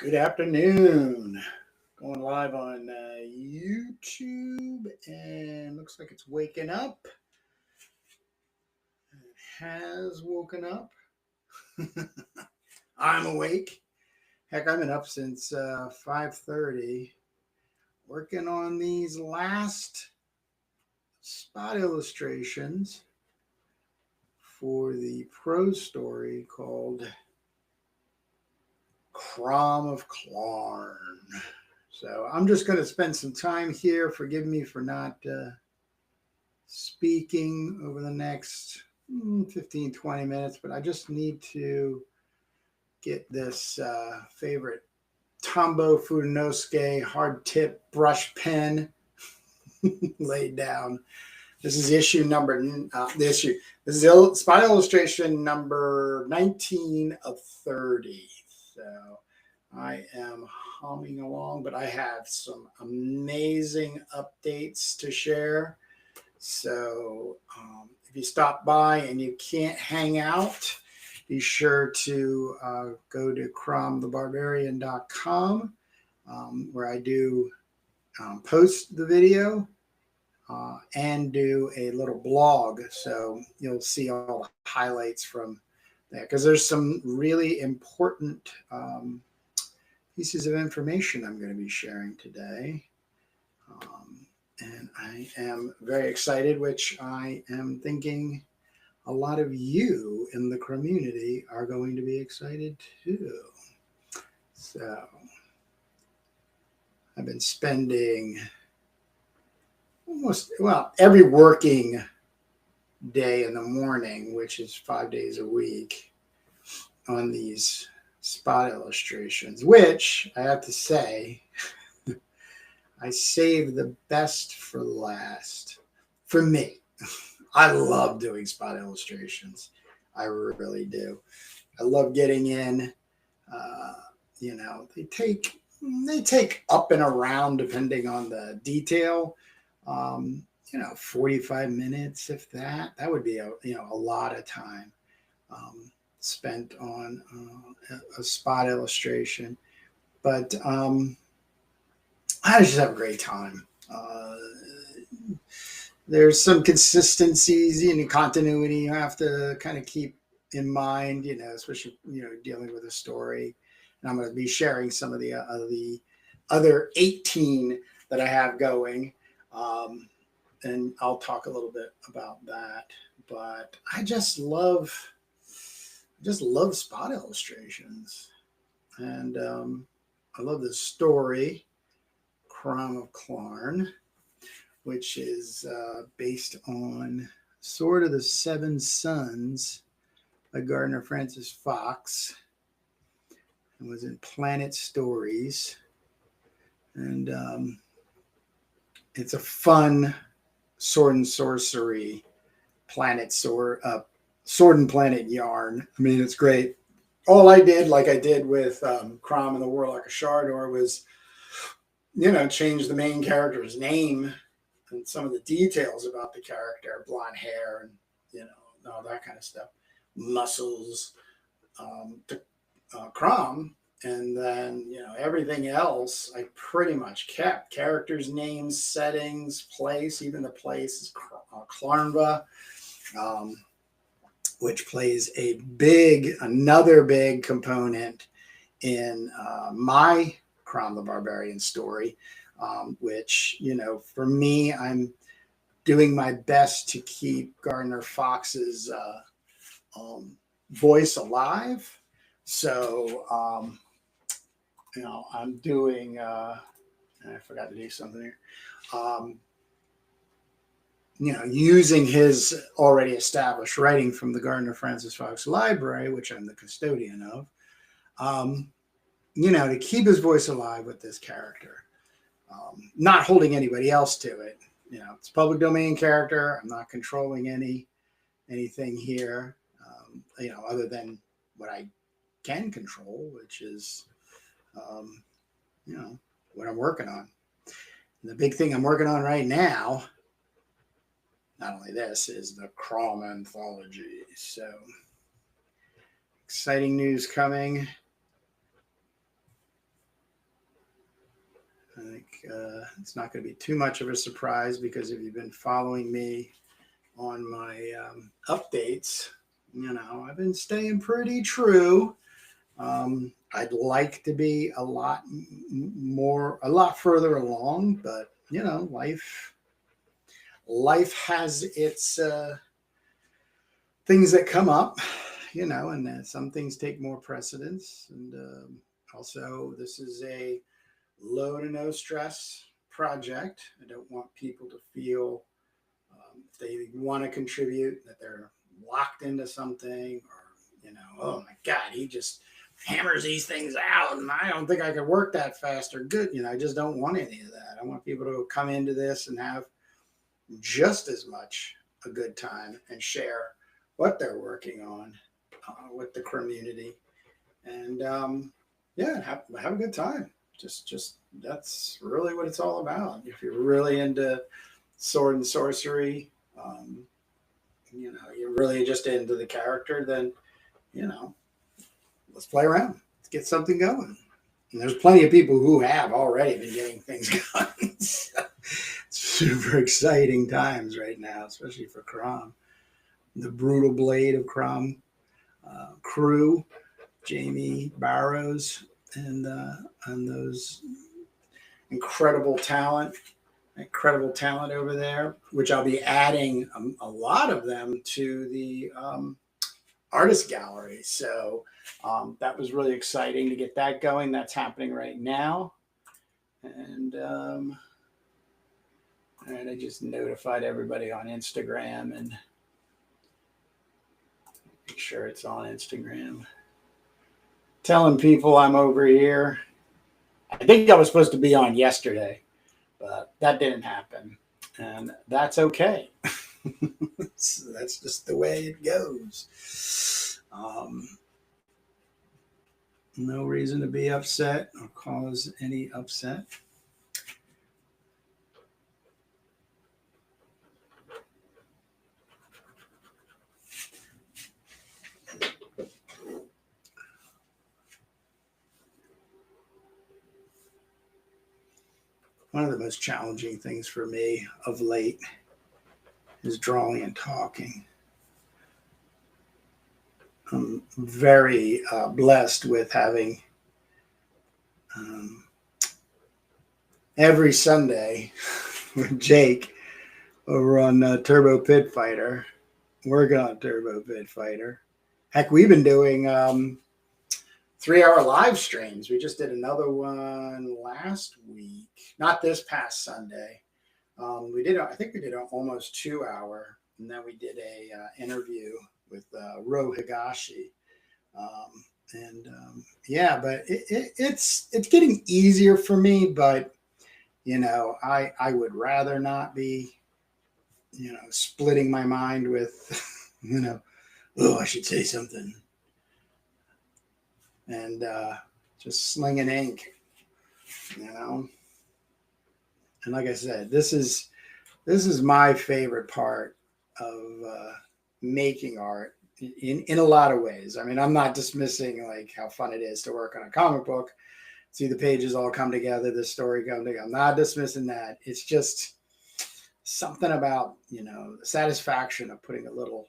Good afternoon. Going live on YouTube and looks like it's waking up. It has woken up. I'm awake. Heck, I've been up since 5:30 working on these last spot illustrations for the prose story called CROM of Clarn. So I'm just going to spend some time here. Forgive me for not speaking over the next 15, 20 minutes, but I just need to get this favorite Tombow Fudenosuke hard tip brush pen laid down. This is issue number, this is spot illustration number 19 of 30. So I am humming along, but I have some amazing updates to share. So if you stop by and you can't hang out, be sure to go to cromthebarbarian.com where I do post the video and do a little blog. So you'll see all the highlights from there because there's some really important pieces of information I'm going to be sharing today. And I am very excited, which I am thinking a lot of you in the Crommunity are going to be excited too. So I've been spending every working day in the morning, which is 5 days a week, on these spot illustrations, which I have to say, I save the best for last. For me, I love doing spot illustrations. I really do. I love getting in. They take up and around depending on the detail. 45 minutes, if that. That would be a lot of time spent on a spot illustration. But I just have a great time. There's some consistencies and continuity you have to kind of keep in mind, especially, dealing with a story. And I'm going to be sharing some of the other 18 that I have going. And I'll talk a little bit about that. But I just love spot illustrations. And I love the story, CROM of Clarn, which is based on Sword of the Seven Sons by Gardner Francis Fox, and was in Planet Stories. And it's a fun sword and sorcery sword and planet yarn. I mean, it's great. All I did, like I did with CROM and the Warlock of Shardor, was change the main character's name and some of the details about the character, blonde hair and all that kind of stuff, muscles, to CROM. And then, everything else I pretty much kept. Characters' names, settings, place. Even the place is Clarnva, which plays another big component in my CROM the Barbarian story, which, for me, I'm doing my best to keep Gardner Fox's voice alive. So, I'm doing, I forgot to do something here, using his already established writing from the Gardner Francis Fox Library, which I'm the custodian of, to keep his voice alive with this character, not holding anybody else to it. It's a public domain character. I'm not controlling anything here, other than what I can control, which is, what I'm working on. And the big thing I'm working on right now, not only this, is the CROM Anthology. So exciting news coming. it's not going to be too much of a surprise, because if you've been following me on my updates, I've been staying pretty true. I'd like to be a lot further along, but life has its things that come up, and some things take more precedence. And also, this is a low to no stress project. I don't want people to feel if they want to contribute that they're locked into something, or oh my God, he just hammers these things out, and I don't think I could work that fast or good. I just don't want any of that. I want people to come into this and have just as much a good time and share what they're working on with the Crommunity, and have a good time. Just that's really what it's all about. If you're really into sword and sorcery, you're really just into the character, then let's play around. Let's get something going. And there's plenty of people who have already been getting things going. So, super exciting times right now, especially for CROM. The Brutal Blade of CROM crew, Jamie Barrows, and those incredible talent over there, which I'll be adding a lot of them to the artist gallery. So that was really exciting to get that going. That's happening right now. And I just notified everybody on Instagram, and make sure it's on Instagram. Telling people I'm over here. I think I was supposed to be on yesterday, but that didn't happen. And that's okay. So that's just the way it goes. No reason to be upset or cause any upset. One of the most challenging things for me of late is drawing and talking. I'm very blessed with having every Sunday with Jake over on Turbo Pit Fighter, working on Turbo Pit Fighter. Heck, we've been doing 3-hour live streams. We just did another one last week, not this past Sunday. I think we did an almost 2-hour, and then we did a interview with Ro Higashi. But it's getting easier for me, but I would rather not be splitting my mind with I should say something, and just slinging ink, and like I said, this is my favorite part of making art in a lot of ways. I mean, I'm not dismissing like how fun it is to work on a comic book, see the pages all come together, the story come together. I'm not dismissing that. It's just something about the satisfaction of putting a little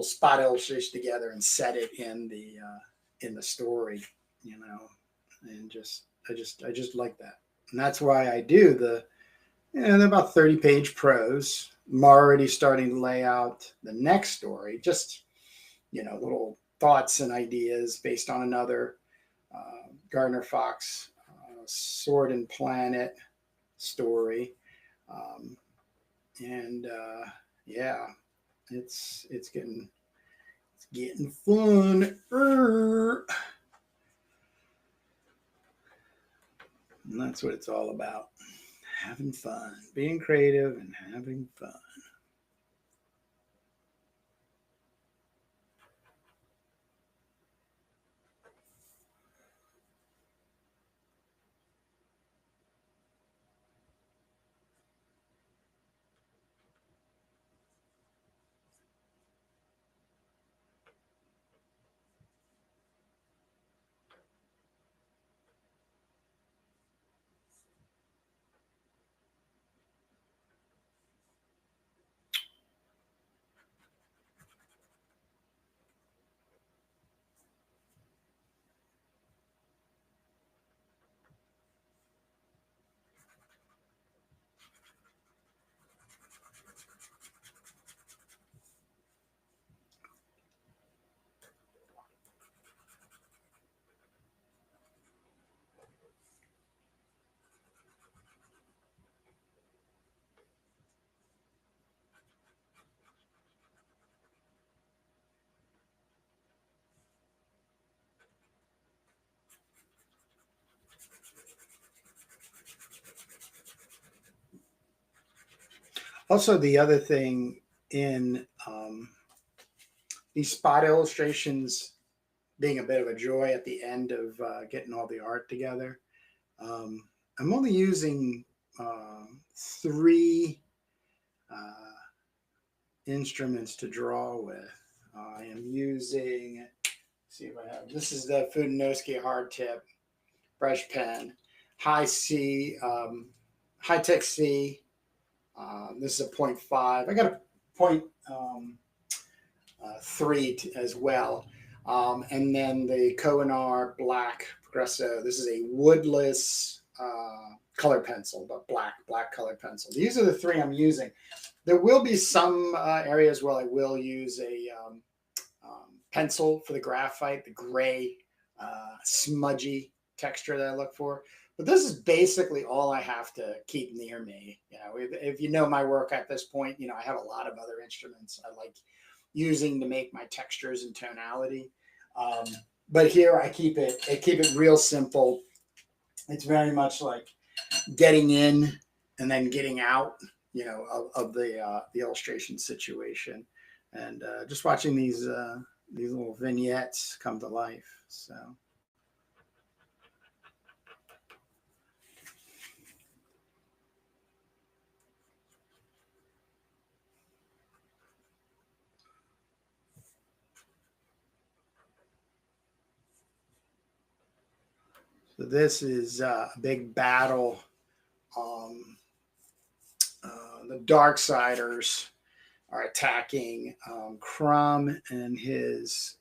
spot illustration together and set it in the story, and I just like that, and that's why I do they're about 30-page prose. I'm already starting to lay out the next story, just little thoughts and ideas based on another Gardner Fox Sword and Planet story, it's getting fun. And that's what it's all about. Having fun, being creative and having fun. Also, the other thing in these spot illustrations being a bit of a joy at the end of getting all the art together, I'm only using 3 instruments to draw with. I am using, see if I have, this is the Fudinowski hard tip brush pen, high C, high tech C. This is a 0.5. I got a 0.3 as well. And then the Konar Black Progresso. This is a woodless color pencil, but black color pencil. These are the 3 I'm using. There will be some areas where I will use a pencil for the graphite, the gray, smudgy texture that I look for. But this is basically all I have to keep near me. You know, if you know my work at this point, you know, I have a lot of other instruments I like using to make my textures and tonality. But here I keep it real simple. It's very much like getting in and then getting out, you know, of the illustration situation, and just watching these little vignettes come to life. So this is a big battle. The Darksiders are attacking CROM and his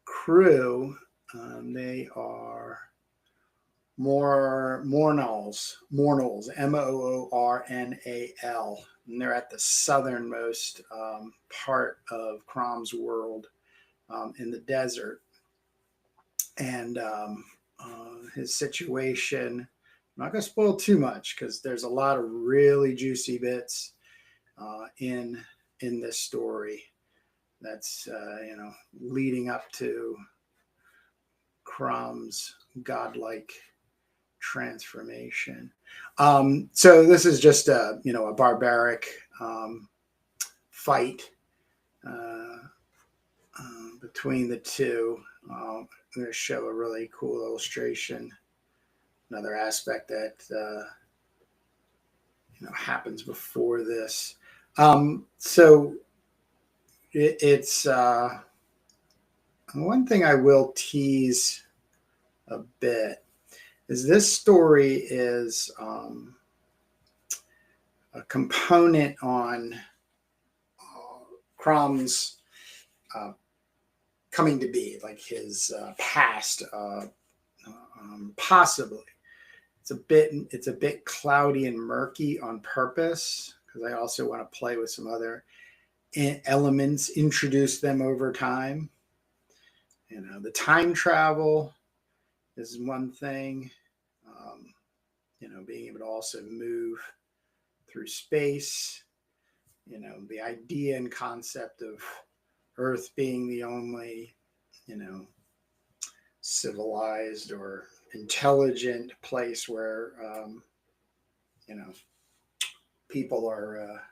crew. They are Moornals, Moornal, and they're at the southernmost part of CROM's world in the desert. And his situation, I'm not going to spoil too much because there's a lot of really juicy bits in this story that's you know, leading up to CROM's godlike transformation. So this is just a, you know, a barbaric fight between the two. I'm going to show a really cool illustration. Another aspect that you know, happens before this. So it's one thing I will tease a bit is this story is a component on CROM's coming to be, like his past, possibly. It's a bit cloudy and murky on purpose because I also want to play with some other elements, introduce them over time. You know, the time travel is one thing. You know, being able to also move through space. You know, the idea and concept of Earth being the only, you know, civilized or intelligent place where, you know, people are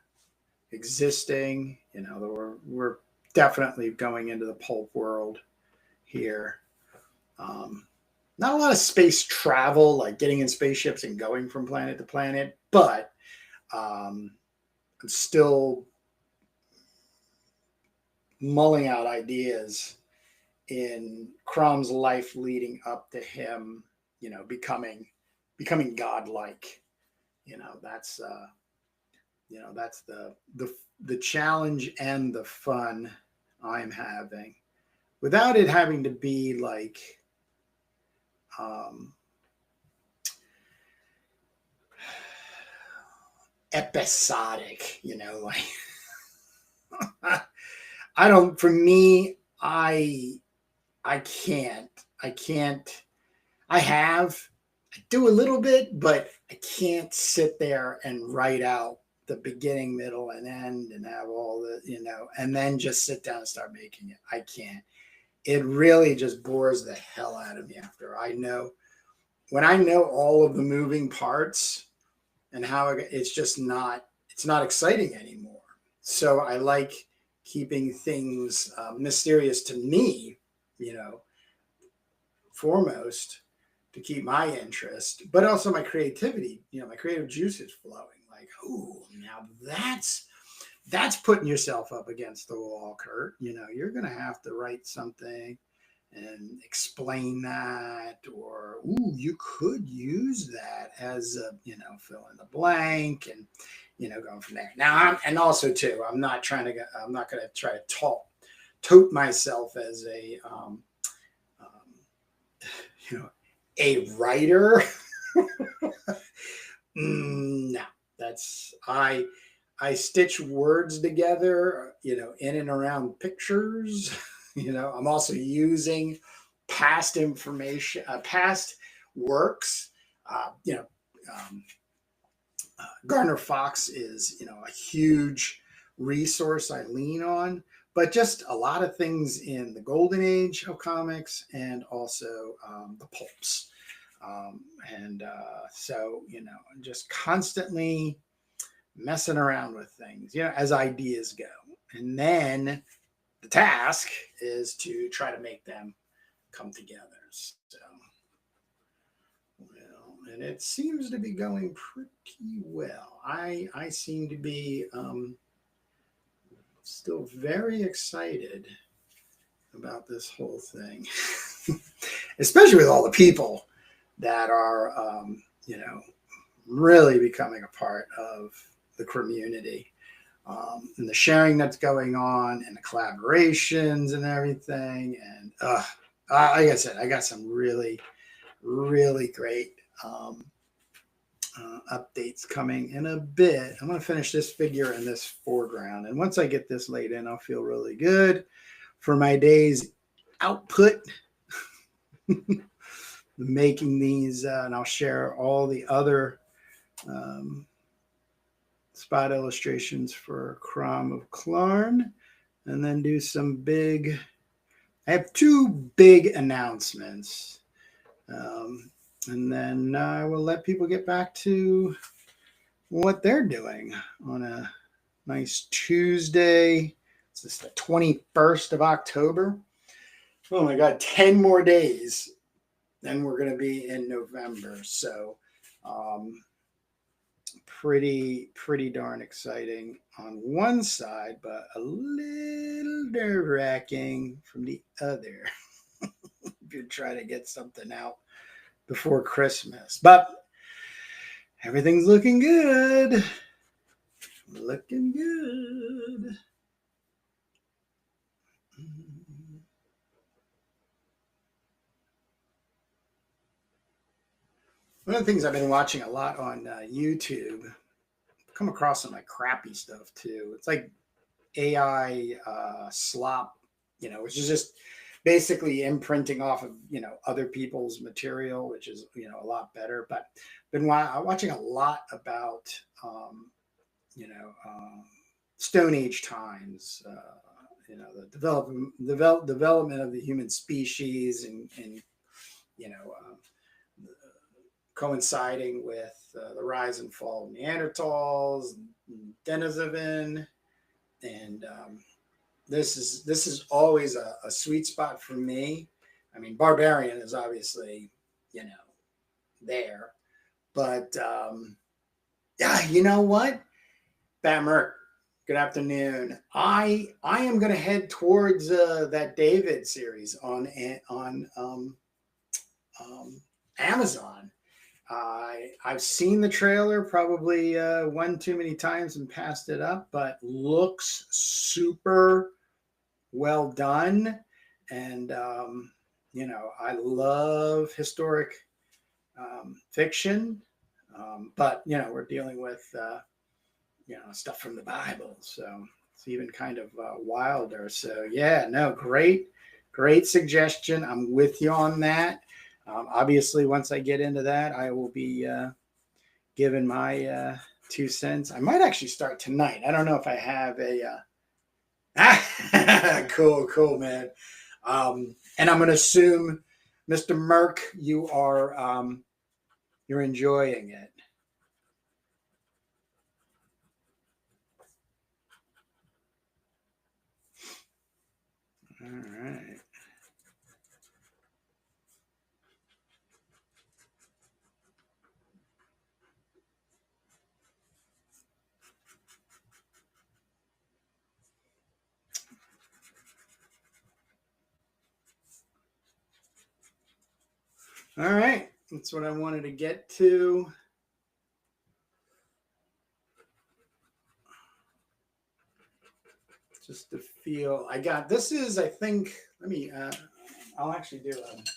existing. You know, we're definitely going into the pulp world here. Not a lot of space travel, like getting in spaceships and going from planet to planet, but I'm still mulling out ideas in CROM's life leading up to him, you know, becoming godlike. You know, that's the challenge and the fun I'm having, without it having to be like episodic, like I don't, for me, I can't, I can't, I do a little bit, but I can't sit there and write out the beginning, middle, and end and have all the, and then just sit down and start making it. I can't. It really just bores the hell out of me after when I know all of the moving parts and how it's just it's not exciting anymore. So I like keeping things mysterious to me, foremost, to keep my interest, but also my creativity, my creative juices flowing. Like, oh, now that's putting yourself up against the wall, Kurt. You're going to have to write something and explain that, or, ooh, you could use that as a, fill in the blank and, going from there. Now, and also too, I'm not going to try to tote myself as a, a writer. No, I stitch words together, in and around pictures. I'm also using past information, past works. Gardner Fox is, a huge resource I lean on, but just a lot of things in the golden age of comics and also the pulps. So, just constantly messing around with things, as ideas go. And then the task is to try to make them come together. So, well, and it seems to be going pretty well. I seem to be still very excited about this whole thing, especially with all the people that are, really becoming a part of the Crommunity, and the sharing that's going on and the collaborations and everything. And like I said, I got some really, really great updates coming in a bit. I'm going to finish this figure in this foreground. And once I get this laid in, I'll feel really good for my day's output. Making these, and I'll share all the other spot illustrations for CROM of Klarn, and then do some I have two big announcements, and then I will let people get back to what they're doing on a nice Tuesday. It's just the 21st of October. Oh my God, 10 more days. Then we're going to be in November. So pretty darn exciting on one side, but a little nerve-wracking from the other. If you're trying to get something out before Christmas. But everything's looking good. Looking good. One of the things I've been watching a lot on YouTube, come across some like crappy stuff too. It's like AI slop, which is just basically imprinting off of, other people's material, which is, a lot better. But been watching a lot about, Stone Age times, the development of the human species and coinciding with the rise and fall of Neanderthals, Denisovan, and this is always a sweet spot for me. I mean, Barbarian is obviously there, but yeah, you know what, Bammer, good afternoon. I am going to head towards that David series on Amazon. I've seen the trailer probably one too many times and passed it up, but looks super well done. And, I love historic fiction, but, we're dealing with stuff from the Bible. So it's even kind of wilder. So yeah, no, great suggestion. I'm with you on that. Obviously, once I get into that, I will be giving my 2 cents. I might actually start tonight. I don't know if I have a. Cool, man. And I'm going to assume, Mr. Merck, you're enjoying it. All right. All right. That's what I wanted to get to. Just to feel, this is, I think, I'll actually do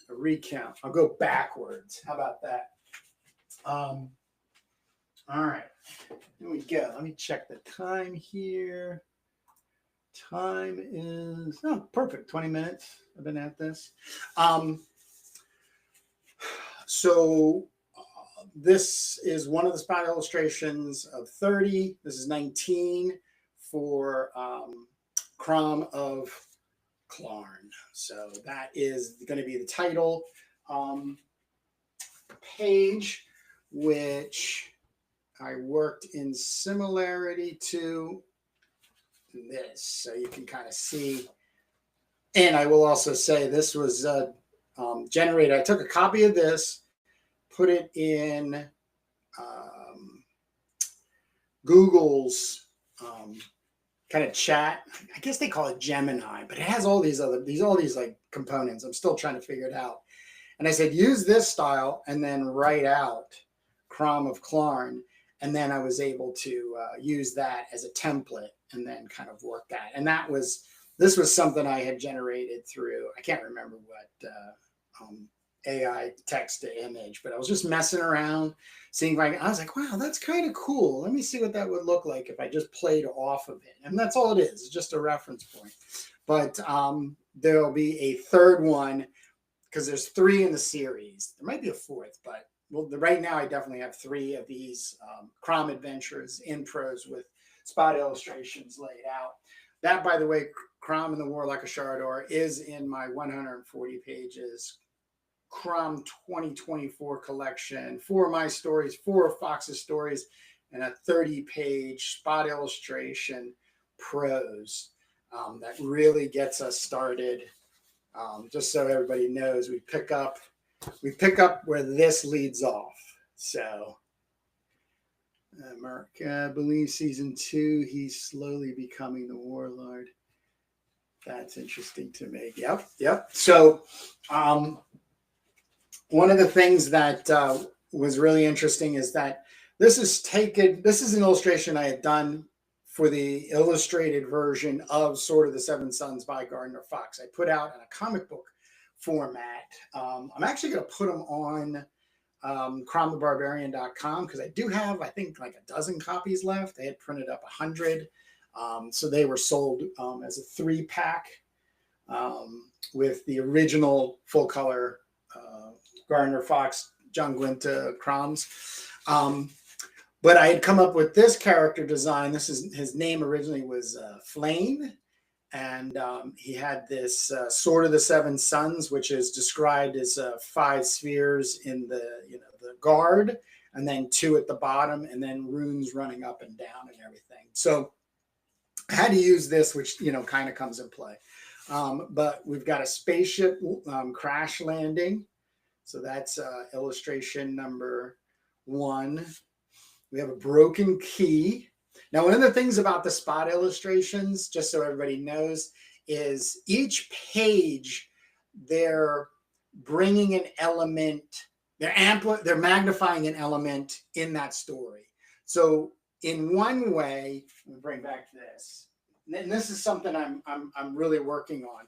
a recount. I'll go backwards. How about that? All right. Here we go. Let me check the time here. Time is perfect. 20 minutes. I've been at this. So this is one of the spot illustrations of 30. This is 19 for CROM of Klarn. So that is going to be the title page, which I worked in similarity to this. So you can kind of see. And I will also say this was generated. I took a copy of this, put it in Google's kind of chat. I guess they call it Gemini, but it has all these like components. I'm still trying to figure it out. And I said, use this style and then write out CROM of Klarn. And then I was able to use that as a template and then kind of work that. And this was something I had generated through, I can't remember what AI text to image, but I was just messing around, seeing if I was like, wow, that's kind of cool. Let me see what that would look like if I just played off of it. And that's all it is. It's just a reference point. But there'll be a third one because there's 3 in the series. There might be a 4th, but right now I definitely have 3 of these CROM adventures in prose with spot illustrations laid out. That, by the way, CROM and the Warlock of Sharador is in my 140 pages CROM 2024 collection, 4 of my stories, 4 of Fox's stories, and a 30-page spot illustration prose that really gets us started. Just so everybody knows, we pick up where this leads off. So Mark, I believe season 2, he's slowly becoming the warlord. That's interesting to me. Yep. So one of the things that was really interesting is that this is an illustration I had done for the illustrated version of Sword of the Seven Sons by Gardner Fox. I put out in a comic book format. I'm actually going to put them on CROMthebarbarian.com because I do have, I think, like a dozen copies left. They had printed up 100. So they were sold as a 3-pack with the original full color Gardner Fox, John Gwynta CROMs. But I had come up with this character design. His name originally was Flame. And he had this Sword of the Seven Sons, which is described as 5 spheres in the guard, and then 2 at the bottom, and then runes running up and down and everything. So I had to use this, which kind of comes in play. But we've got a spaceship crash landing. So that's illustration number 1. We have a broken key. Now, one of the things about the spot illustrations, just so everybody knows, is each page they're bringing an element, they're magnifying an element in that story. So in one way, let me bring back this, and this is something I'm really working on,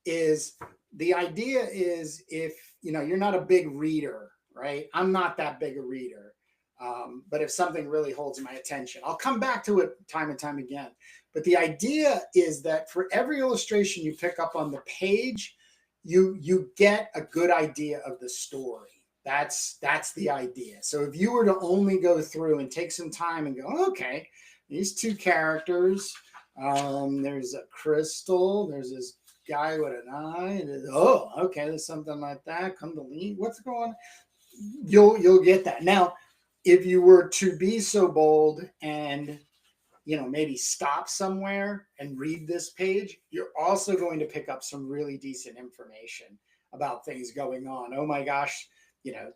is the idea is if you're not a big reader, right? I'm not that big a reader. But if something really holds my attention, I'll come back to it time and time again. But the idea is that for every illustration you pick up on the page, you get a good idea of the story. That's the idea. So if you were to only go through and take some time and go, okay, these two characters, there's a crystal, there's this guy with an eye, and oh, okay, there's something like that. Come to lead. What's going on? You'll get that. Now, if you were to be so bold and maybe stop somewhere and read this page, you're also going to pick up some really decent information about things going on. Oh my gosh,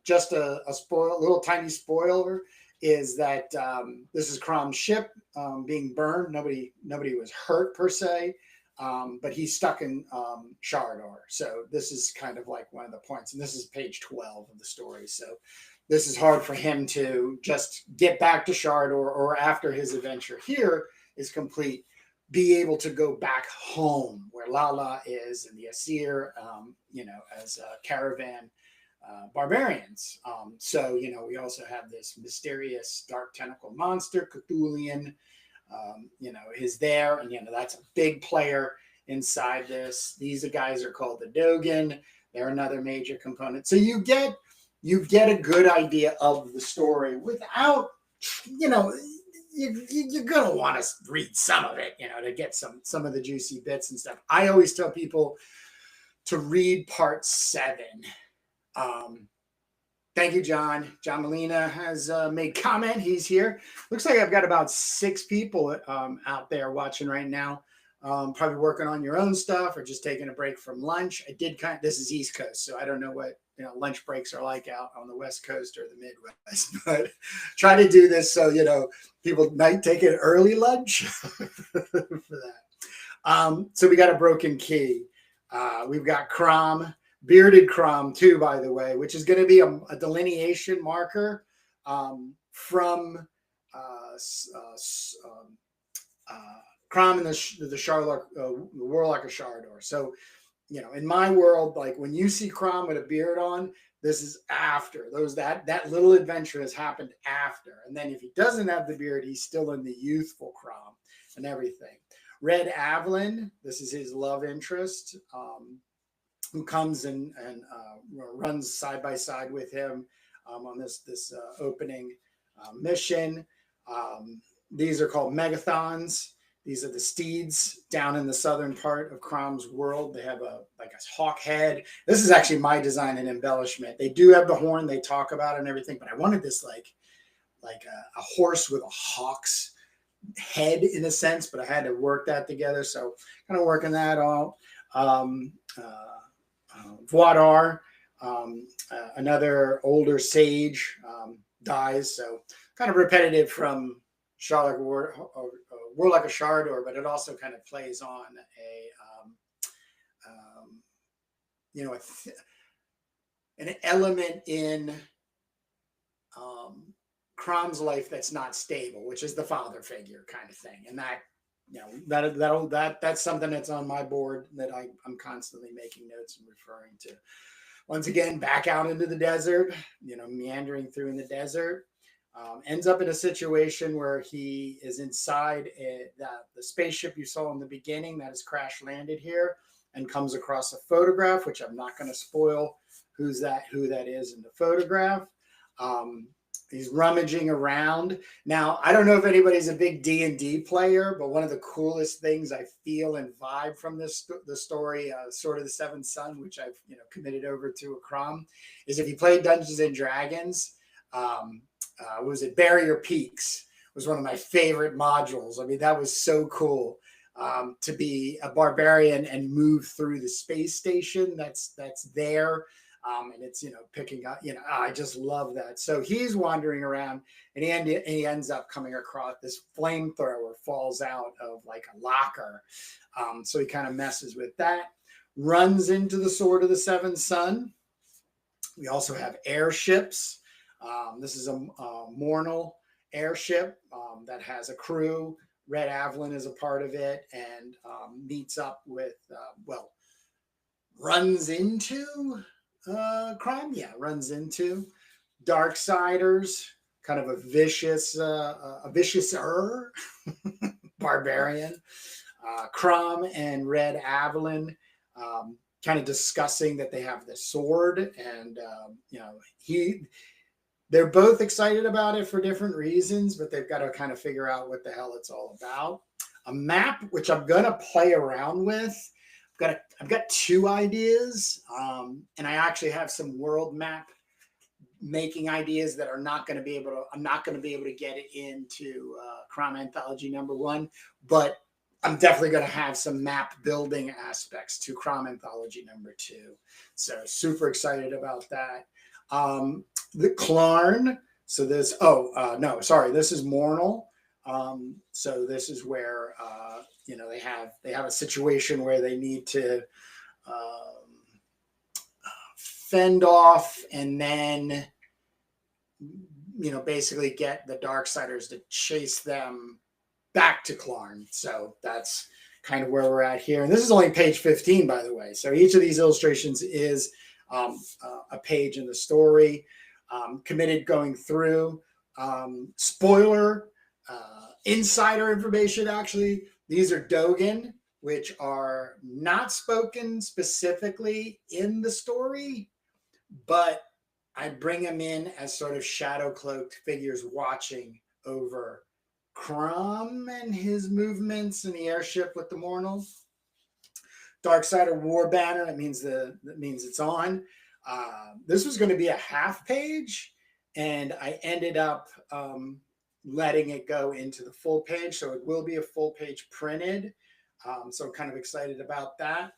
just a little tiny spoiler is that this is CROM's ship being burned. Nobody was hurt per se, but he's stuck in Sharador. So this is kind of like one of the points, and this is page 12 of the story. So this is hard for him to just get back to Sharador, or after his adventure here is complete, be able to go back home where Lala is and the Asir, as a caravan barbarians. So we also have this mysterious dark tentacle monster, Cthulhian, is there, and that's a big player inside this. These guys are called the Dogen. They're another major component. So you get a good idea of the story without, you're going to want to read some of it, to get some of the juicy bits and stuff. I always tell people to read part 7. Thank you, John. John Molina has made comment. He's here. Looks like I've got about 6 people out there watching right now. Probably working on your own stuff or just taking a break from lunch. This is East Coast, so I don't know what lunch breaks are like out on the West Coast or the Midwest, but try to do this so people might take an early lunch for that. So we got a broken key. We've got CROM, bearded CROM too, by the way, which is going to be a delineation marker from CROM in the Warlock of Sharador. So, in my world, like when you see CROM with a beard on, this is after that little adventure has happened after. And then if he doesn't have the beard, he's still in the youthful CROM and everything. Red Avalon, this is his love interest, who comes and runs side by side with him on this opening mission. These are called Megathons. These are the steeds down in the southern part of CROM's world. They have a hawk head. This is actually my design and embellishment. They do have the horn they talk about and everything, but I wanted this like a horse with a hawk's head in a sense, but I had to work that together. So kind of working that out. Voidar, another older sage, dies. So kind of repetitive from Warlock of Sharador, but it also kind of plays on an element in CROM's life that's not stable, which is the father figure kind of thing, and that's something that's on my board that I'm constantly making notes and referring to. Once again, back out into the desert, meandering through in the desert. Ends up in a situation where he is inside the spaceship you saw in the beginning that has crash landed here, and comes across a photograph, which I'm not going to spoil who that is in the photograph. He's rummaging around. Now, I don't know if anybody's a big D&D player, but one of the coolest things I feel and vibe from the story, Sword of the Seventh Son, which I've committed over to a CROM, is if you play Dungeons and Dragons, was it Barrier Peaks was one of my favorite modules. I mean, that was so cool to be a barbarian and move through the space station that's there. And it's, picking up, I just love that. So he's wandering around, and he ends up coming across this flamethrower falls out of like a locker. So he kind of messes with that, runs into the Sword of the Seventh Son. We also have airships. This is a Mornal airship that has a crew. Red Avalon is a part of it, and meets up with, runs into CROM, runs into Darksiders, kind of a viciouser Barbarian, CROM and Red Avalon, kind of discussing that they have this sword, and they're both excited about it for different reasons, but they've got to kind of figure out what the hell it's all about. A map, which I'm going to play around with. I've got 2 ideas, and I actually have some world map making ideas that I'm not going to be able to get it into CROM Anthology #1, but I'm definitely going to have some map building aspects to CROM Anthology #2. So super excited about that. The Klarn. So this, this is Mornal. So this is where, they have a situation where they need to fend off and then, basically get the Darksiders to chase them back to Klarn. So that's kind of where we're at here. And this is only page 15, by the way. So each of these illustrations is a page in the story. Committed going through. Spoiler, insider information, actually. These are Dogen, which are not spoken specifically in the story, but I bring them in as sort of shadow-cloaked figures watching over CROM and his movements in the airship with the Mornal. Darksider War Banner, that means it's on. This was going to be a half page, and I ended up letting it go into the full page, so it will be a full page printed. So I'm kind of excited about that.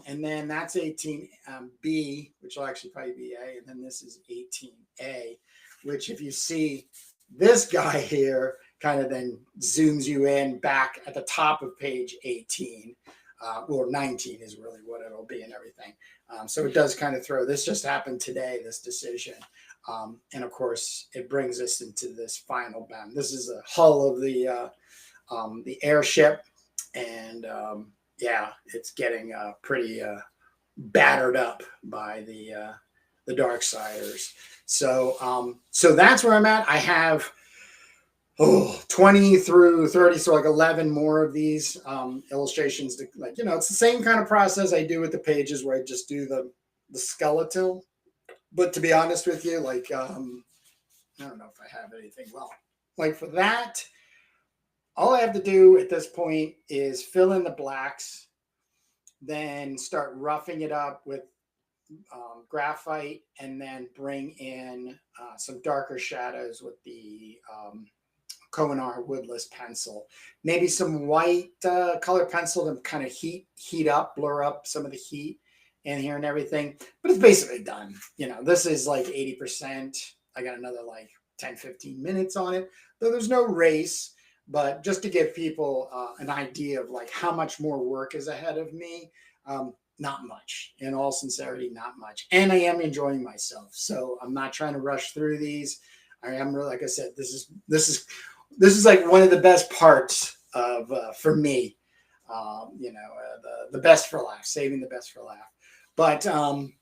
And then that's 18B, which will actually probably be A, and then this is 18A, which if you see this guy here, kind of then zooms you in back at the top of page 18. Or 19 is really what it'll be and everything. So it does kind of throw, this just happened today, this decision. And of course, it brings us into this final BAM. This is the hull of the airship. And it's getting pretty battered up by the Darksiders. So that's where I'm at. I have 20 through 30, so like 11 more of these illustrations. It's the same kind of process I do with the pages where I just do the skeletal. But to be honest with you, I don't know if I have anything. Well, for that, all I have to do at this point is fill in the blacks, then start roughing it up with graphite, and then bring in some darker shadows with the Konar woodless pencil, maybe some white color pencil to kind of heat up, blur up some of the heat in here and everything. But it's basically done. This is like 80%. I got another 10-15 minutes on it, though there's no race. But just to give people an idea of how much more work is ahead of me, not much. In all sincerity, not much. And I am enjoying myself, so I'm not trying to rush through these. I am really, like I said, this is like one of the best parts of for me. The best for last, saving the best for last. But I'm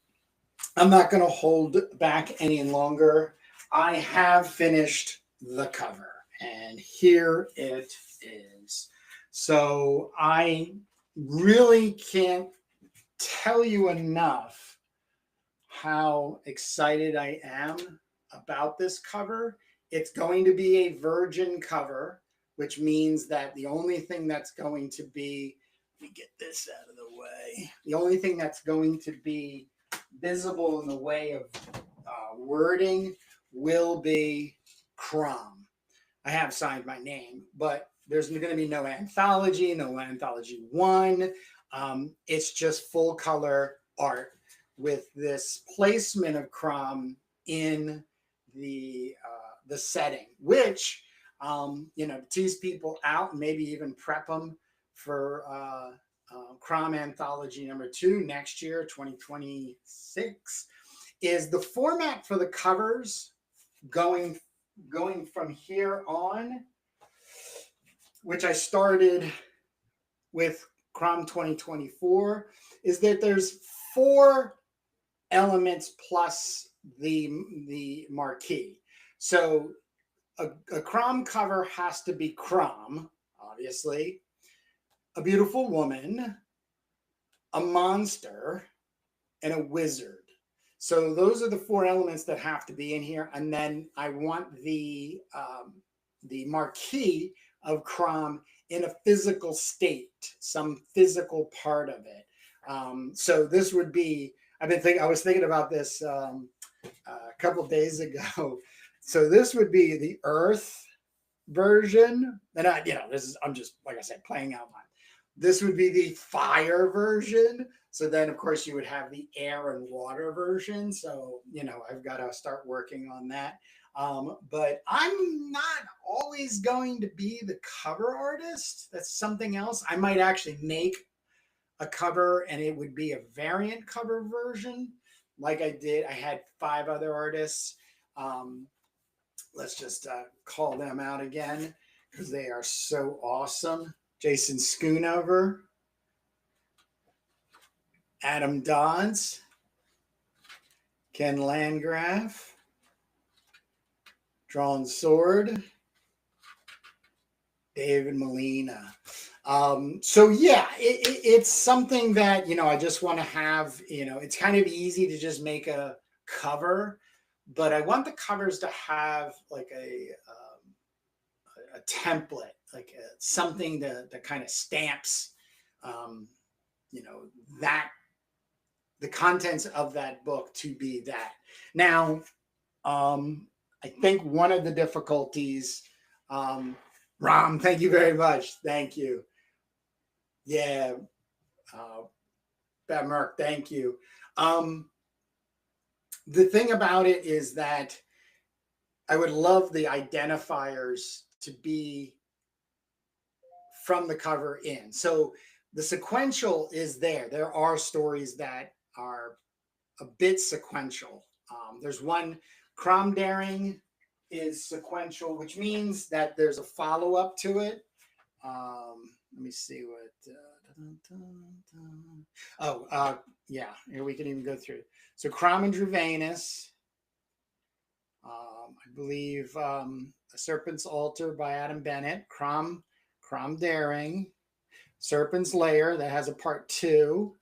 not going to hold back any longer. I have finished the cover, and here it is. So I really can't tell you enough how excited I am about this cover. It's going to be a virgin cover, which means that the only thing that's going to be, let me get this out of the way, the only thing that's going to be visible in the way of wording will be CROM. I have signed my name, but there's going to be no anthology, no Anthology 1. It's just full color art with this placement of CROM in the setting, which tease people out and maybe even prep them for CROM Anthology #2 next year, 2026. Is the format for the covers going from here on, which I started with CROM 2024, is that there's 4 elements plus the marquee. So a CROM cover has to be CROM, obviously, a beautiful woman, a monster, and a wizard. So those are the 4 elements that have to be in here. And then I want the marquee of CROM in a physical state, some physical part of it. So this would be, I was thinking about this a couple of days ago. So this would be the Earth version. And I'm just, like I said, playing out mine. This would be the fire version. So then, of course, you would have the air and water version. So, I've got to start working on that. But I'm not always going to be the cover artist. That's something else. I might actually make a cover and it would be a variant cover version like I did. I had 5 other artists. Let's just call them out again because they are so awesome. Jason Schoonover, Adam Dodds, Ken Landgraf, Drawn Sword, David Molina. So yeah, it's something that, I just want to have, it's kind of easy to just make a cover, but I want the covers to have like a template, like something that kind of stamps, that the contents of that book to be that. Now, I think one of the difficulties, Ram, thank you very much. Thank you. Yeah. Bad Merc, thank you. The thing about it is that I would love the identifiers to be from the cover in. So the sequential is there. There are stories that are a bit sequential. There's one, CROM Daring is sequential, which means that there's a follow-up to it. Let me see what. Yeah, here we can even go through. So CROM and Druvanus. I believe A Serpent's Altar by Adam Bennett. CROM Daring. Serpent's Lair, that has a part 2.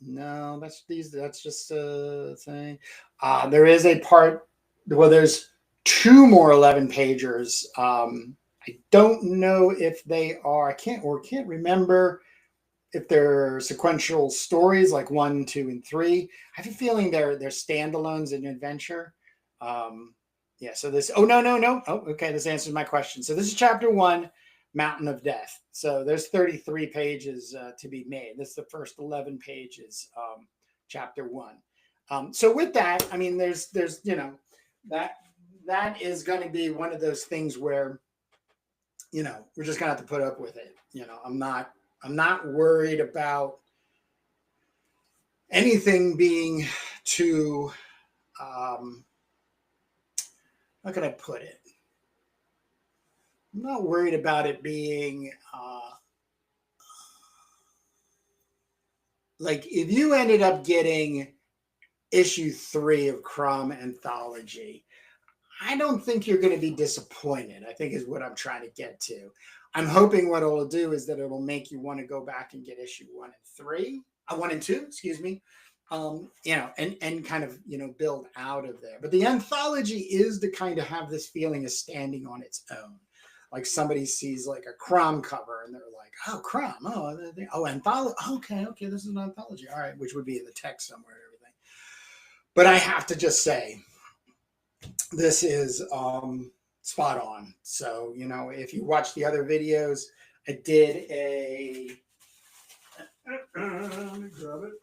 No, that's just a thing. There is a part, well, there's 2 more 11 pagers. I don't know if they are, I can't remember if they're sequential stories like 1, 2, and 3. I have a feeling they're standalones in adventure. Yeah, so this, no. Oh, okay, this answers my question. So this is chapter 1, Mountain of Death. So there's 33 pages to be made. This is the first 11 pages, chapter 1. So with that, I mean, there's that is going to be one of those things where, we're just gonna have to put up with it. I'm not worried about anything being too, how can I put it? I'm not worried about it being like if you ended up getting issue 3 of CROM Anthology, I don't think you're going to be disappointed, I think is what I'm trying to get to. I'm hoping what it'll do is that it'll make you want to go back and get issue 1 and 2, excuse me. And kind of, build out of there. But the anthology is to kind of have this feeling of standing on its own. Like somebody sees like a CROM cover and they're like, oh, CROM, anthology. Okay, this is an anthology. All right, which would be in the text somewhere and everything. But I have to just say, this is spot on. So, if you watch the other videos, I did let me grab it.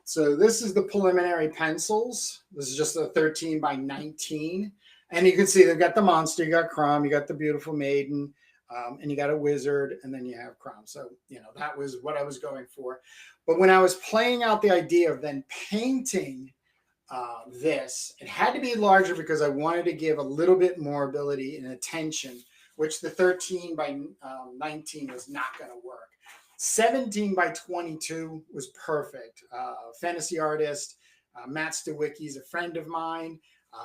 So this is the preliminary pencils. This is just a 13 by 19. And you can see they've got the monster, you got CROM, you got the beautiful maiden, and you got a wizard, and then you have CROM. So, that was what I was going for. But when I was playing out the idea of then painting this, it had to be larger because I wanted to give a little bit more ability and attention, which the 13 by 19 was not going to work. 17 by 22 was perfect. Fantasy artist, Matt Stewicki's a friend of mine,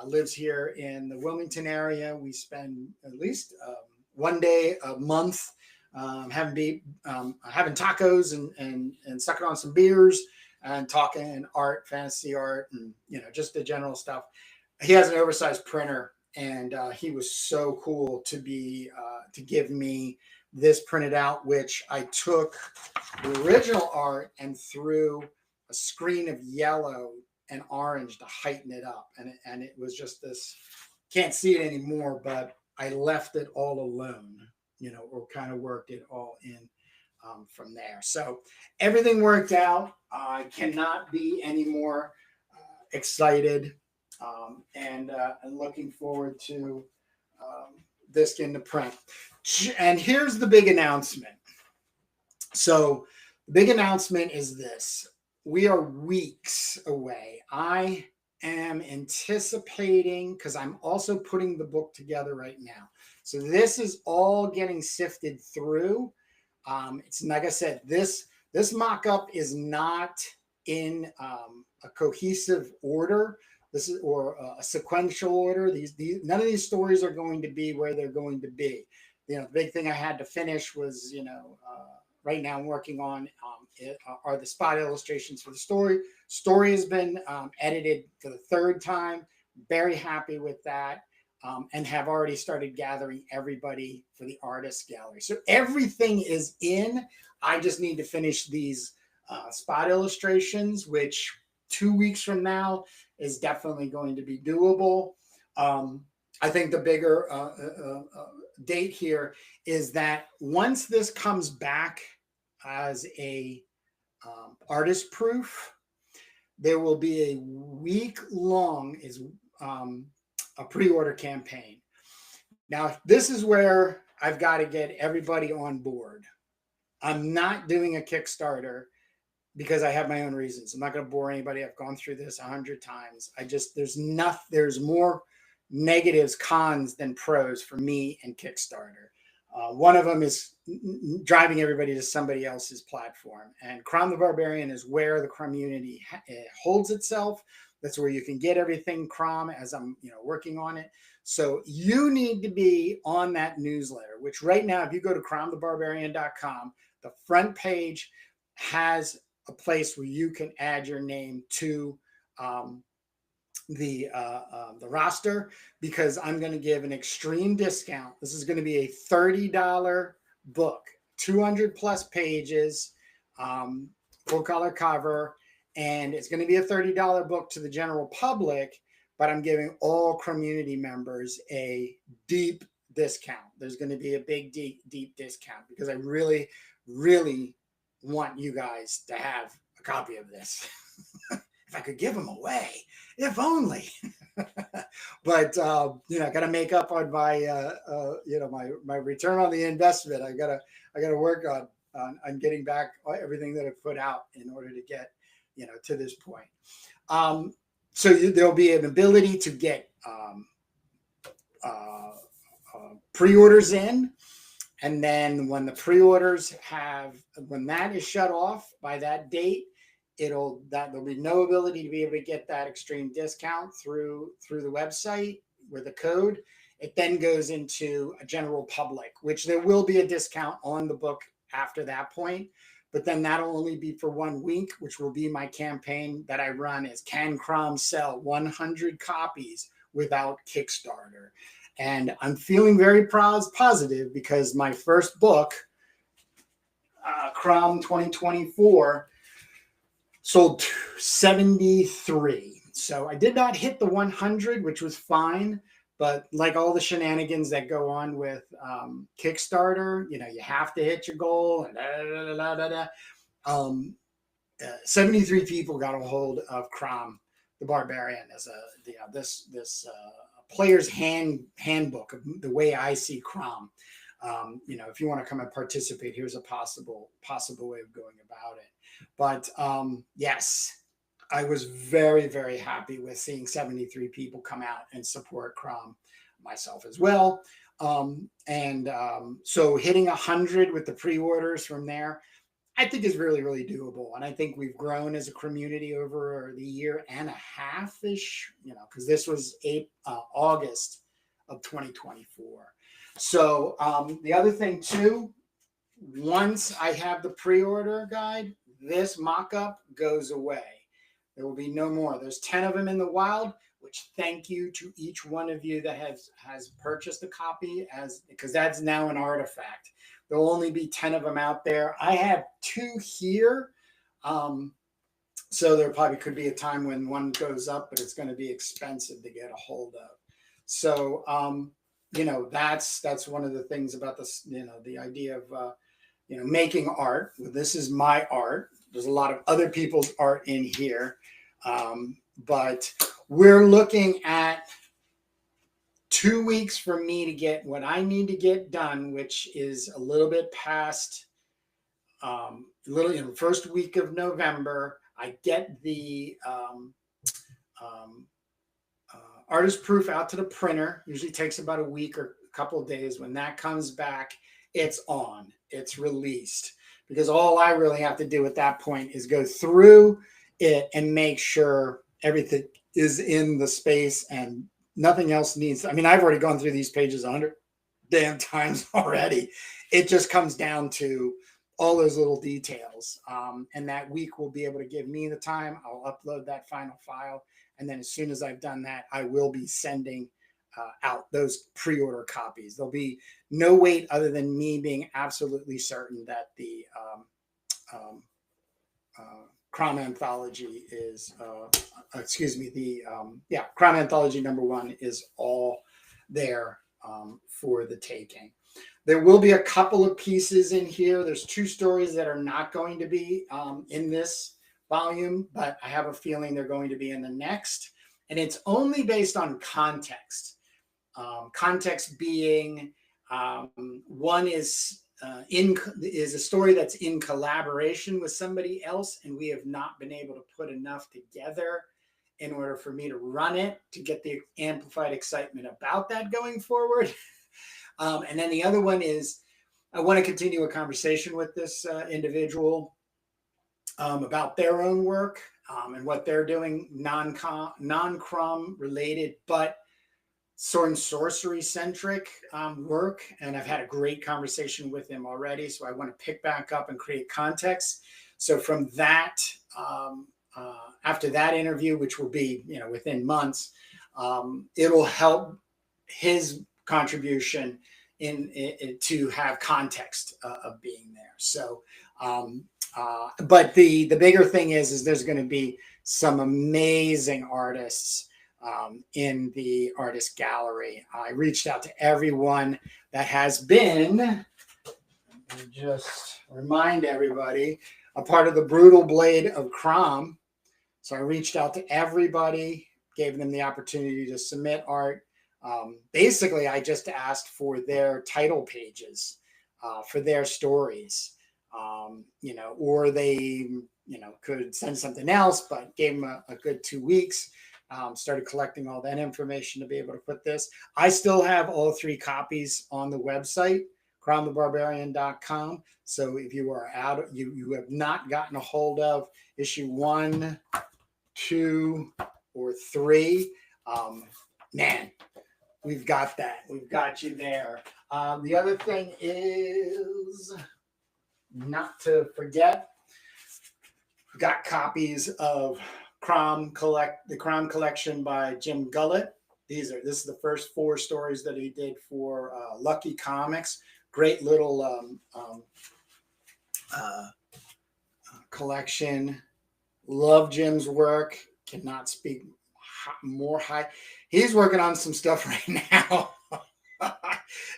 lives here in the Wilmington area. We spend at least one day a month having tacos and sucking on some beers and talking art, fantasy art, and just the general stuff. He has an oversized printer, and he was so cool to give me this printed out, which I took the original art and threw a screen of yellow and orange to heighten it up, and it was just this. Can't see it anymore, but I left it all alone, or kind of worked it all in from there. So everything worked out. I cannot be any more excited and looking forward to this getting to print. And here's the big announcement. So the big announcement is this. We are weeks away. I am anticipating, because I'm also putting the book together right now. So this is all getting sifted through. It's like I said, this mock-up is not in a cohesive order. This is or a sequential order. These none of these stories are going to be where they're going to be. The big thing I had to finish was right now I'm working on are the spot illustrations for the story. Story has been edited for the third time. Very happy with that, and have already started gathering everybody for the artist gallery. So everything is in. I just need to finish these spot illustrations, which 2 weeks from now is definitely going to be doable. I think the bigger date here is that once this comes back as a artist proof, there will be a week-long a pre-order campaign. Now, this is where I've got to get everybody on board. I'm not doing a Kickstarter because I have my own reasons. I'm not going to bore anybody. I've gone through this 100 times. There's more negatives, cons than pros for me and Kickstarter. One of them is driving everybody to somebody else's platform. And CROM the Barbarian is where the Crommunity holds itself. That's where you can get everything CROM as I'm working on it. So you need to be on that newsletter, which right now, if you go to cromthebarbarian.com, the front page has a place where you can add your name to the roster, because I'm going to give an extreme discount. This is going to be a $30 book, 200 plus pages, full color cover, and it's going to be a $30 book to the general public, but I'm giving all Crommunity members a deep discount. There's going to be a big, deep discount, because I really, really want you guys to have a copy of this. If I could give them away, if only. But I got to make up on my my return on the investment. I gotta work on getting back everything that I've put out in order to get to this point. So there'll be an ability to get pre-orders in. And then when the pre-orders when that is shut off by that date, there'll be no ability to be able to get that extreme discount through the website with the code. It then goes into a general public, which there will be a discount on the book after that point. But then that'll only be for 1 week, which will be my campaign that I run is Can CROM sell 100 copies without Kickstarter? And I'm feeling very positive, because my first book, CROM 2024, sold 73. So I did not hit the 100, which was fine. But like all the shenanigans that go on with Kickstarter, you have to hit your goal. And 73 people got a hold of CROM the Barbarian as this player's handbook of the way I see CROM. If you want to come and participate, here's a possible way of going about it. But yes, I was very, very happy with seeing 73 people come out and support CROM, myself as well. So hitting 100 with the pre-orders from there, I think is really, really doable. And I think we've grown as a community over the year and a half-ish, because this was August of 2024. So the other thing too, once I have the pre-order guide, this mock-up goes away. There will be no more. There's 10 of them in the wild, which thank you to each one of you that has purchased a copy, because that's now an artifact. There'll only be 10 of them out there. I have 2 here. So there probably could be a time when one goes up, but it's going to be expensive to get a hold of. So, that's one of the things about this, the idea of, making art. This is my art. There's a lot of other people's art in here. But we're looking at 2 weeks for me to get what I need to get done, which is a little bit past, first week of November. I get the artist proof out to the printer. Usually takes about a week or a couple of days. When that comes back, it's on. It's released. Because all I really have to do at that point is go through it and make sure everything is in the space and nothing else needs. I mean, I've already gone through these pages 100 damn times already. It just comes down to all those little details. And that week will be able to give me the time. I'll upload that final file. And then as soon as I've done that, I will be sending out those pre-order copies. There'll be no wait other than me being absolutely certain that the CROM Anthology is, CROM Anthology #1 is all there for the taking. There will be a couple of pieces in here. There's 2 stories that are not going to be in this volume, but I have a feeling they're going to be in the next. And it's only based on context. Context being one is a story that's in collaboration with somebody else, and we have not been able to put enough together in order for me to run it, to get the amplified excitement about that going forward. And then the other one is I want to continue a conversation with this individual about their own work and what they're doing, non-CROM related, but sword and sorcery centric work. And I've had a great conversation with him already. So I want to pick back up and create context. So from that, after that interview, which will be, within months, it'll help his contribution in to have context of being there. So, but the bigger thing is there's going to be some amazing artists in the artist gallery. I reached out to everyone that has been, just remind everybody, a part of the Brutal Blade of CROM. So I reached out to everybody, gave them the opportunity to submit art. Basically, I just asked for their title pages for their stories, or they, could send something else, but gave them a good 2 weeks. Started collecting all that information to be able to put this. I still have all 3 copies on the website, cromthebarbarian.com. So if you are you have not gotten a hold of issue 1, 2, or 3, man, we've got that. We've got you there. The other thing is, not to forget, we've got copies of the CROM collection by Jim Gullett. This is the first 4 stories that he did for Lucky Comics. Great little collection. Love Jim's work. Cannot speak more high. He's working on some stuff right now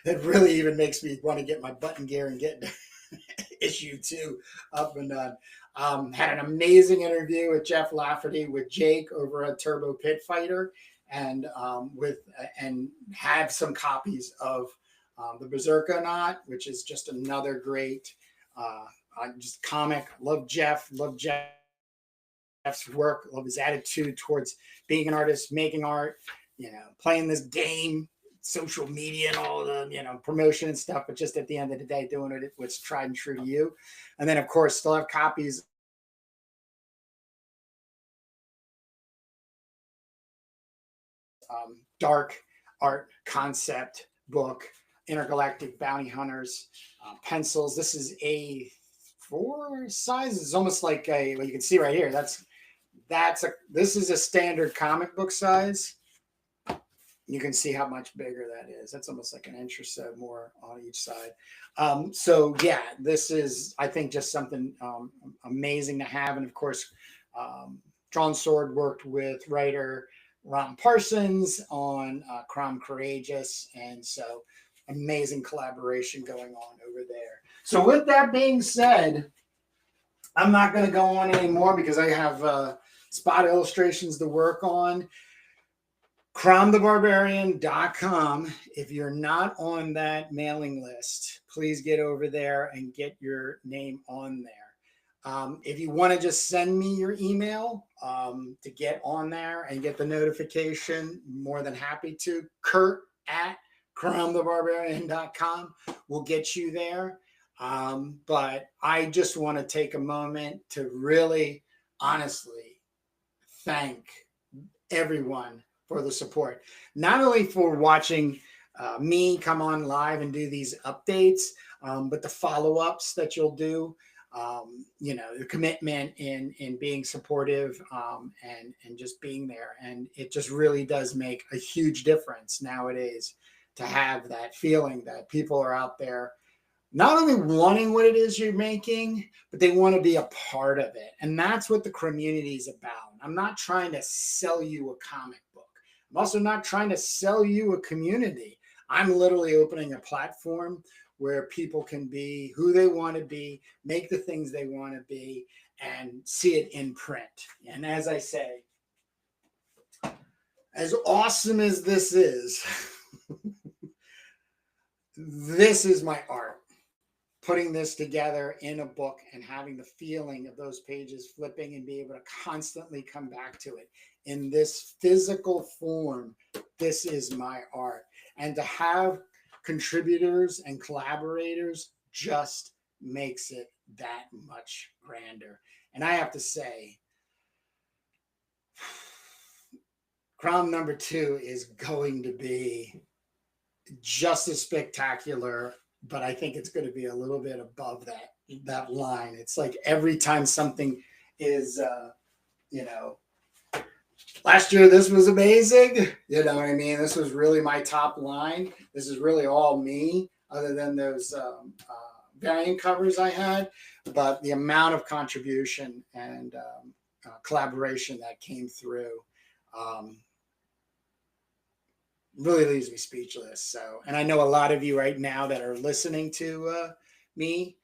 that really even makes me want to get my button gear and get issue 2 up and done. Had an amazing interview with Jeff Lafferty with Jake over at Turbo Pit Fighter, and have some copies of the Berserkonaut, which is just another great just comic. Love Jeff's work. Love his attitude towards being an artist, making art, playing this game. social media and all the, promotion and stuff, but just at the end of the day, doing it what's tried and true to you. And then, of course, still have copies dark art concept book, Intergalactic Bounty Hunters, pencils. This is A4 size. It's almost like well, you can see right here. This is a standard comic book size. You can see how much bigger that is. That's almost like an inch or so more on each side. So yeah, this is, I think, just something amazing to have. And of course, Drawn Sword worked with writer Ron Parsons on CROM Courageous. And so amazing collaboration going on over there. So with that being said, I'm not going to go on anymore because I have spot illustrations to work on. CROMthebarbarian.com. If you're not on that mailing list, please get over there and get your name on there. If you want to just send me your email to get on there and get the notification, more than happy to. Kurt@CROMthebarbarian.com will get you there. But I just want to take a moment to really, honestly thank everyone for the support, not only for watching me come on live and do these updates, but the follow-ups that you'll do, the commitment in being supportive and just being there. And it just really does make a huge difference nowadays to have that feeling that people are out there not only wanting what it is you're making, but they want to be a part of it. And that's what the Crommunity is about. I'm not trying to sell you a comic book. I'm also not trying to sell you a community. I'm literally opening a platform where people can be who they want to be, make the things they want to be, and see it in print. And as I say, as awesome as this is, this is my art. Putting this together in a book and having the feeling of those pages flipping and be able to constantly come back to it in this physical form. This is my art. And to have contributors and collaborators just makes it that much grander. And I have to say, CROM number 2 is going to be just as spectacular, but I think it's going to be a little bit above that line. It's like every time something is, last year this was amazing. You know what I mean? This was really my top line. This is really all me, other than those variant covers I had. But the amount of contribution and collaboration that came through really leaves me speechless. So, and I know a lot of you right now that are listening to me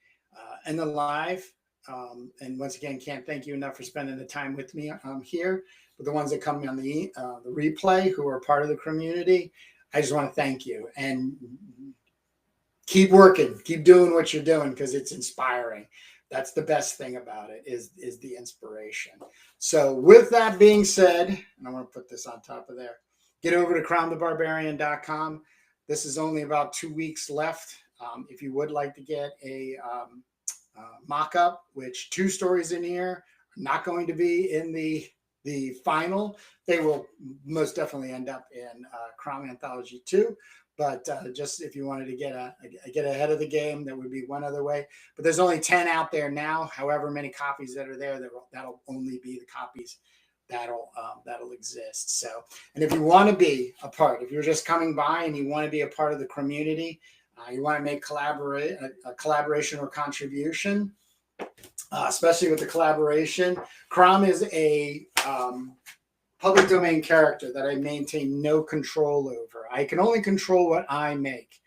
in the live. And once again, can't thank you enough for spending the time with me here. But the ones that come on the replay who are part of the community, I just want to thank you and keep working, keep doing what you're doing because it's inspiring. That's the best thing about it is the inspiration. So with that being said, and I want to put this on top of there, get over to CROMthebarbarian.com. This is only about 2 weeks left. If you would like to get a mock-up, which 2 stories in here are not going to be in the final. They will most definitely end up in CROM Anthology 2. But just if you wanted to get ahead of the game, that would be one other way. But there's only 10 out there now. However many copies that are there, that'll only be the copies that'll exist. So, and if you want to be a part, if you're just coming by and you want to be a part of the community, you want to make a collaboration or contribution, especially with the collaboration, CROM is a public domain character that I maintain no control over. I can only control what I make.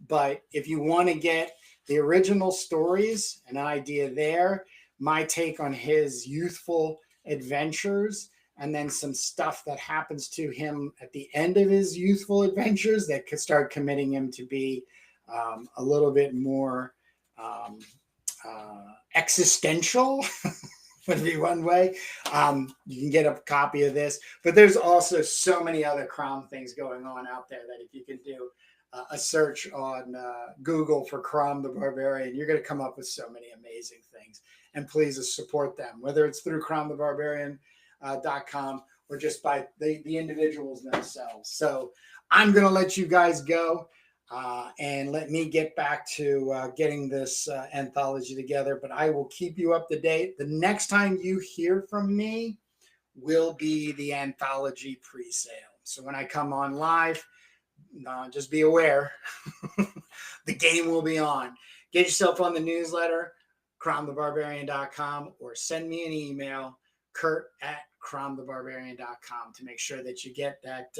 But if you want to get the original stories, an idea there, my take on his youthful adventures, and then some stuff that happens to him at the end of his youthful adventures that could start committing him to be a little bit more existential. would be one way. You can get a copy of this, but there's also so many other CROM things going on out there that if you can do a search on Google for CROM the Barbarian, you're going to come up with so many amazing things. And please support them, whether it's through cromthebarbarian.com or just by the individuals themselves. So I'm going to let you guys go and let me get back to getting this anthology together. But I will keep you up to date. The next time you hear from me will be the anthology pre-sale. So when I come on live, just be aware, the game will be on. Get yourself on the newsletter, cromthebarbarian.com, or send me an email, kurt@cromthebarbarian.com, to make sure that you get that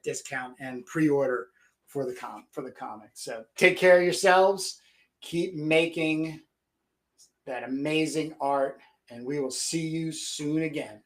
discount and pre-order for the comic. So take care of yourselves. Keep making that amazing art, and we will see you soon again.